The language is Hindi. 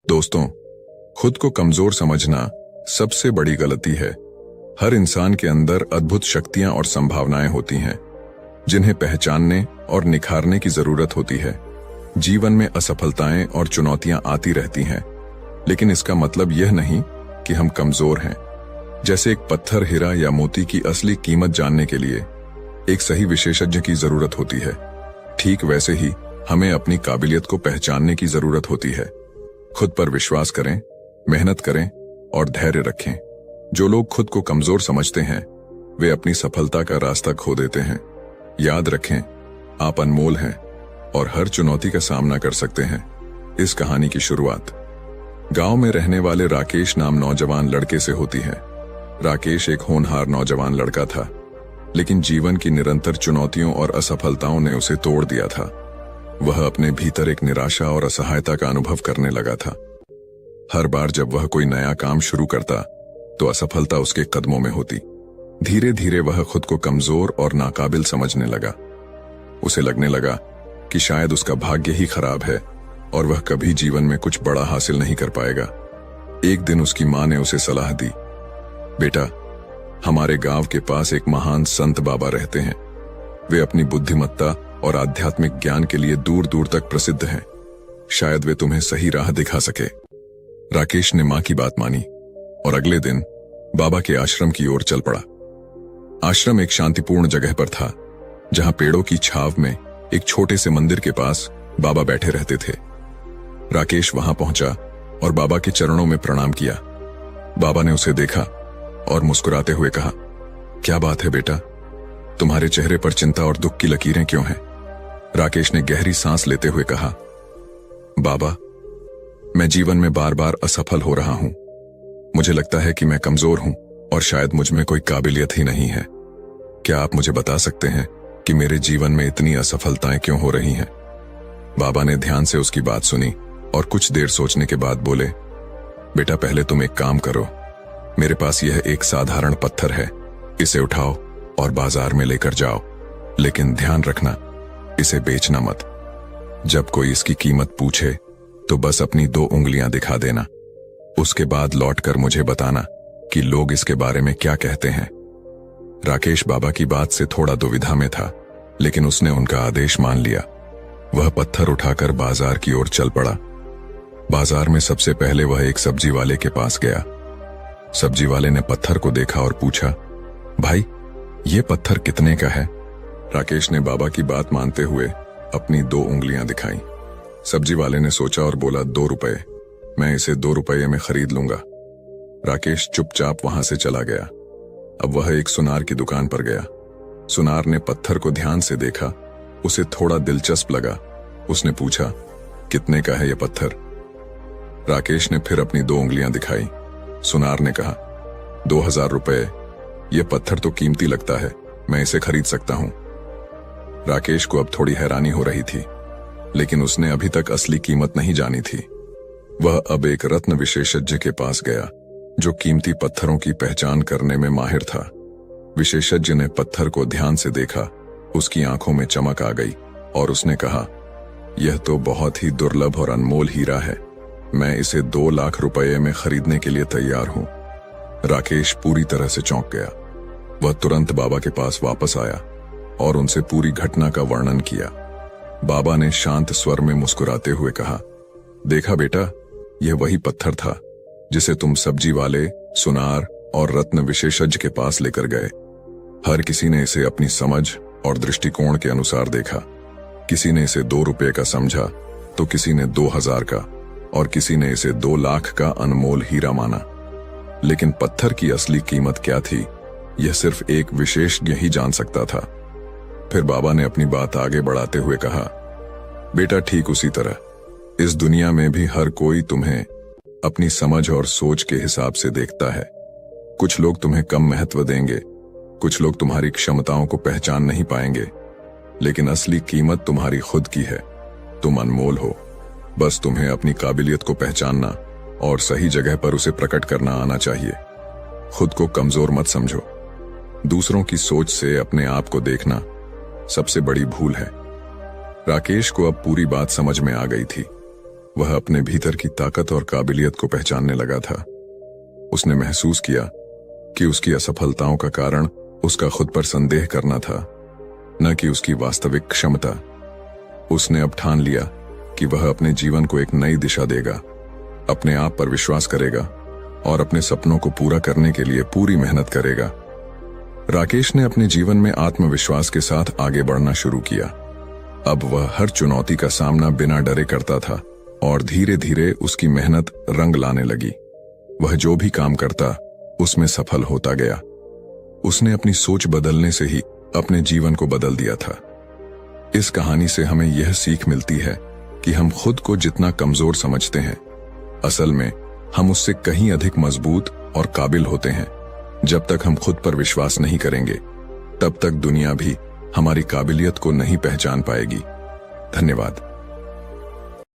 दोस्तों, खुद को कमजोर समझना सबसे बड़ी गलती है। हर इंसान के अंदर अद्भुत शक्तियां और संभावनाएं होती हैं, जिन्हें पहचानने और निखारने की जरूरत होती है। जीवन में असफलताएं और चुनौतियां आती रहती हैं, लेकिन इसका मतलब यह नहीं कि हम कमजोर हैं। जैसे एक पत्थर, हीरा या मोती की असली कीमत जानने के लिए एक सही विशेषज्ञ की जरूरत होती है, ठीक वैसे ही हमें अपनी काबिलियत को पहचानने की जरूरत होती है। खुद पर विश्वास करें, मेहनत करें और धैर्य रखें। जो लोग खुद को कमजोर समझते हैं, वे अपनी सफलता का रास्ता खो देते हैं। याद रखें, आप अनमोल हैं और हर चुनौती का सामना कर सकते हैं। इस कहानी की शुरुआत गांव में रहने वाले राकेश नाम नौजवान लड़के से होती है। राकेश एक होनहार नौजवान लड़का था, लेकिन जीवन की निरंतर चुनौतियों और असफलताओं ने उसे तोड़ दिया था। वह अपने भीतर एक निराशा और असहायता का अनुभव करने लगा था। हर बार जब वह कोई नया काम शुरू करता, तो असफलता उसके कदमों में होती। धीरे धीरे वह खुद को कमजोर और नाकाबिल समझने लगा। उसे लगने लगा कि शायद उसका भाग्य ही खराब है और वह कभी जीवन में कुछ बड़ा हासिल नहीं कर पाएगा। एक दिन उसकी मां ने उसे सलाह दी, बेटा, हमारे गांव के पास एक महान संत बाबा रहते हैं। वे अपनी बुद्धिमत्ता और आध्यात्मिक ज्ञान के लिए दूर दूर तक प्रसिद्ध हैं। शायद वे तुम्हें सही राह दिखा सके। राकेश ने मां की बात मानी और अगले दिन बाबा के आश्रम की ओर चल पड़ा। आश्रम एक शांतिपूर्ण जगह पर था, जहां पेड़ों की छाव में एक छोटे से मंदिर के पास बाबा बैठे रहते थे। राकेश वहां पहुंचा और बाबा के चरणों में प्रणाम किया। बाबा ने उसे देखा और मुस्कुराते हुए कहा, क्या बात है बेटा, तुम्हारे चेहरे पर चिंता और दुख की लकीरें क्यों हैं? राकेश ने गहरी सांस लेते हुए कहा, बाबा, मैं जीवन में बार बार असफल हो रहा हूं। मुझे लगता है कि मैं कमजोर हूं और शायद मुझ में कोई काबिलियत ही नहीं है। क्या आप मुझे बता सकते हैं कि मेरे जीवन में इतनी असफलताएं क्यों हो रही हैं? बाबा ने ध्यान से उसकी बात सुनी और कुछ देर सोचने के बाद बोले, बेटा, पहले तुम एक काम करो। मेरे पास यह एक साधारण पत्थर है, इसे उठाओ और बाजार में लेकर जाओ, लेकिन ध्यान रखना, इसे बेचना मत। जब कोई इसकी कीमत पूछे तो बस अपनी 2 उंगलियां दिखा देना। उसके बाद लौटकर मुझे बताना कि लोग इसके बारे में क्या कहते हैं। राकेश बाबा की बात से थोड़ा दुविधा में था, लेकिन उसने उनका आदेश मान लिया। वह पत्थर उठाकर बाजार की ओर चल पड़ा। बाजार में सबसे पहले वह एक सब्जी वाले के पास गया। सब्जी वाले ने पत्थर को देखा और पूछा, भाई, ये पत्थर कितने का है? राकेश ने बाबा की बात मानते हुए अपनी 2 उंगलियां दिखाई। सब्जी वाले ने सोचा और बोला, 2 रुपए। मैं इसे 2 रुपये में खरीद लूंगा। राकेश चुपचाप वहां से चला गया। अब वह एक सुनार की दुकान पर गया। सुनार ने पत्थर को ध्यान से देखा। उसे थोड़ा दिलचस्प लगा। उसने पूछा, कितने का है यह पत्थर? राकेश ने फिर अपनी 2 उंगलियां दिखाई। सुनार ने कहा, 2000 रुपए। यह पत्थर तो कीमती लगता है, मैं इसे खरीद सकता हूं। राकेश को अब थोड़ी हैरानी हो रही थी, लेकिन उसने अभी तक असली कीमत नहीं जानी थी। वह अब एक रत्न विशेषज्ञ के पास गया, जो कीमती पत्थरों की पहचान करने में माहिर था। विशेषज्ञ ने पत्थर को ध्यान से देखा। उसकी आंखों में चमक आ गई और उसने कहा, यह तो बहुत ही दुर्लभ और अनमोल हीरा है। मैं इसे 2 लाख रुपए में खरीदने के लिए तैयार हूं। राकेश पूरी तरह से चौंक गया। वह तुरंत बाबा के पास वापस आया और उनसे पूरी घटना का वर्णन किया। बाबा ने शांत स्वर में मुस्कुराते हुए कहा, देखा बेटा, यह वही पत्थर था जिसे तुम सब्जी वाले, सुनार और रत्न विशेषज्ञ के पास लेकर गए। हर किसी ने इसे अपनी समझ और दृष्टिकोण के अनुसार देखा। किसी ने इसे 2 रुपए का समझा, तो किसी ने 2000 का और किसी ने इसे 2 लाख का अनमोल हीरा माना। लेकिन पत्थर की असली कीमत क्या थी, यह सिर्फ एक विशेषज्ञ ही जान सकता था। फिर बाबा ने अपनी बात आगे बढ़ाते हुए कहा, बेटा, ठीक उसी तरह इस दुनिया में भी हर कोई तुम्हें अपनी समझ और सोच के हिसाब से देखता है। कुछ लोग तुम्हें कम महत्व देंगे, कुछ लोग तुम्हारी क्षमताओं को पहचान नहीं पाएंगे, लेकिन असली कीमत तुम्हारी खुद की है। तुम अनमोल हो, बस तुम्हें अपनी काबिलियत को पहचानना और सही जगह पर उसे प्रकट करना आना चाहिए। खुद को कमजोर मत समझो। दूसरों की सोच से अपने आप को देखना सबसे बड़ी भूल है। राकेश को अब पूरी बात समझ में आ गई थी। वह अपने भीतर की ताकत और काबिलियत को पहचानने लगा था। उसने महसूस किया कि उसकी असफलताओं का कारण उसका खुद पर संदेह करना था, न कि उसकी वास्तविक क्षमता। उसने अब ठान लिया कि वह अपने जीवन को एक नई दिशा देगा, अपने आप पर विश्वास करेगा और अपने सपनों को पूरा करने के लिए पूरी मेहनत करेगा। राकेश ने अपने जीवन में आत्मविश्वास के साथ आगे बढ़ना शुरू किया। अब वह हर चुनौती का सामना बिना डरे करता था और धीरे धीरे उसकी मेहनत रंग लाने लगी। वह जो भी काम करता उसमें सफल होता गया। उसने अपनी सोच बदलने से ही अपने जीवन को बदल दिया था। इस कहानी से हमें यह सीख मिलती है कि हम खुद को जितना कमजोर समझते हैं, असल में हम उससे कहीं अधिक मजबूत और काबिल होते हैं। जब तक हम खुद पर विश्वास नहीं करेंगे, तब तक दुनिया भी हमारी काबिलियत को नहीं पहचान पाएगी। धन्यवाद।